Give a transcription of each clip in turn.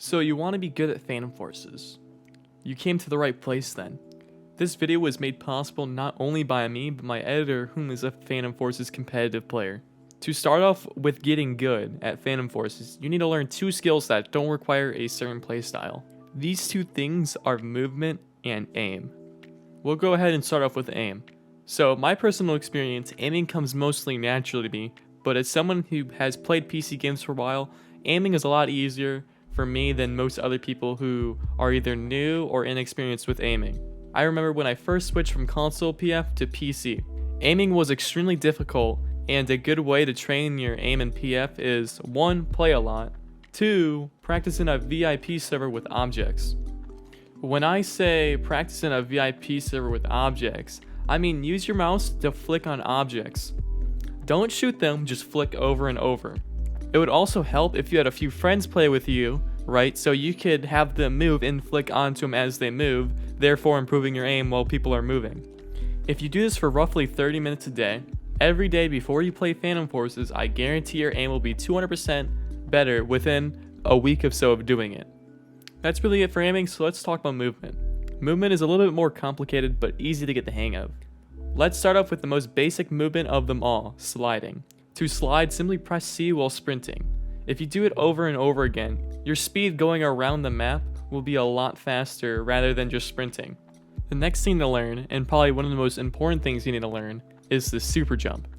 So you want to be good at Phantom Forces. You came to the right place then. This video was made possible not only by me, but my editor, whom is a Phantom Forces competitive player. To start off with getting good at Phantom Forces, you need to learn two skills that don't require a certain playstyle. These two things are movement and aim. We'll go ahead and start off with aim. So my personal experience, aiming comes mostly naturally to me, but as someone who has played PC games for a while, aiming is a lot easier for me than most other people who are either new or inexperienced with aiming. I remember when I first switched from console PF to PC. Aiming was extremely difficult, and a good way to train your aim in PF is 1. Play a lot, 2. Practice in a VIP server with objects. When I say practice in a VIP server with objects, I mean use your mouse to flick on objects. Don't shoot them, just flick over and over. It would also help if you had a few friends play with you, right? So you could have them move and flick onto them as they move, therefore improving your aim while people are moving. If you do this for roughly 30 minutes a day, every day before you play Phantom Forces, I guarantee your aim will be 200% better within a week or so of doing it. That's really it for aiming, so let's talk about movement. Movement is a little bit more complicated, but easy to get the hang of. Let's start off with the most basic movement of them all, sliding. To slide, simply press C while sprinting. If you do it over and over again, your speed going around the map will be a lot faster rather than just sprinting. The next thing to learn, and probably one of the most important things you need to learn, is the super jump.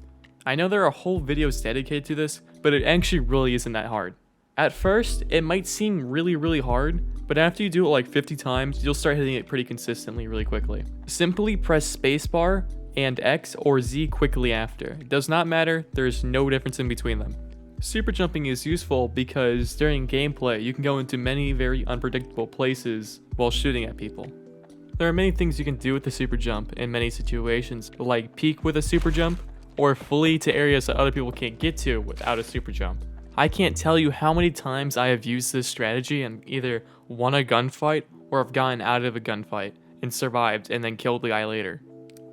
I know there are whole videos dedicated to this, but it actually really isn't that hard. At first, it might seem really hard, but after you do it like 50 times, you'll start hitting it pretty consistently really quickly. Simply press spacebar and X or Z quickly after. It does not matter, there's no difference in between them. Super jumping is useful because during gameplay, you can go into many very unpredictable places while shooting at people. There are many things you can do with the super jump in many situations, like peek with a super jump, or flee to areas that other people can't get to without a super jump. I can't tell you how many times I have used this strategy and either won a gunfight or have gotten out of a gunfight and survived and then killed the guy later.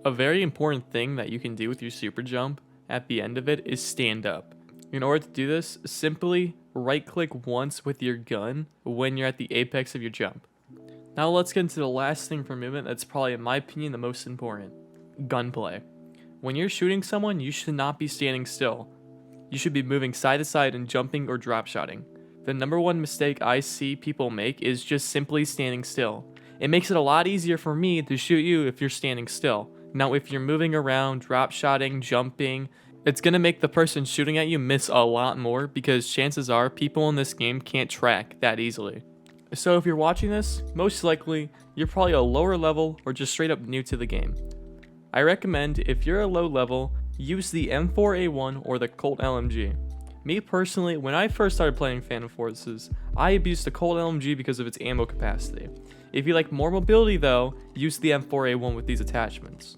A very important thing that you can do with your super jump at the end of it is stand up. In order to do this, simply right click once with your gun when you're at the apex of your jump. Now let's get into the last thing for movement that's probably, in my opinion, the most important. Gunplay. When you're shooting someone, you should not be standing still. You should be moving side to side and jumping or drop shotting. The number one mistake I see people make is just simply standing still. It makes it a lot easier for me to shoot you if you're standing still. Now if you're moving around, drop shotting, jumping, it's going to make the person shooting at you miss a lot more because chances are people in this game can't track that easily. So if you're watching this, most likely you're probably a lower level or just straight up new to the game. I recommend if you're a low level, use the M4A1 or the Colt LMG. Me personally, when I first started playing Phantom Forces, I abused the Colt LMG because of its ammo capacity. If you like more mobility though, use the M4A1 with these attachments.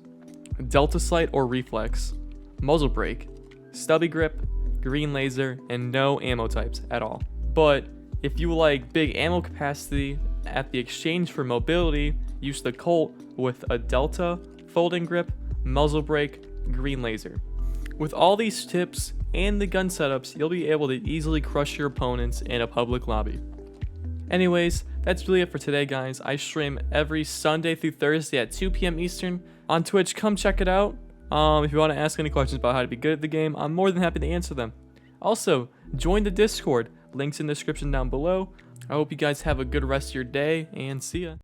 Delta Sight or Reflex, Muzzle Brake, Stubby Grip, Green Laser, and no ammo types at all. But if you like big ammo capacity at the exchange for mobility, use the Colt with a Delta, Folding Grip, Muzzle Brake, Green Laser. With all these tips and the gun setups, you'll be able to easily crush your opponents in a public lobby. Anyways, that's really it for today, guys. I stream every Sunday through Thursday at 2 p.m. Eastern on Twitch. Come check it out. If you want to ask any questions about how to be good at the game, I'm more than happy to answer them. Also, join the Discord. Links in the description down below. I hope you guys have a good rest of your day, and see ya.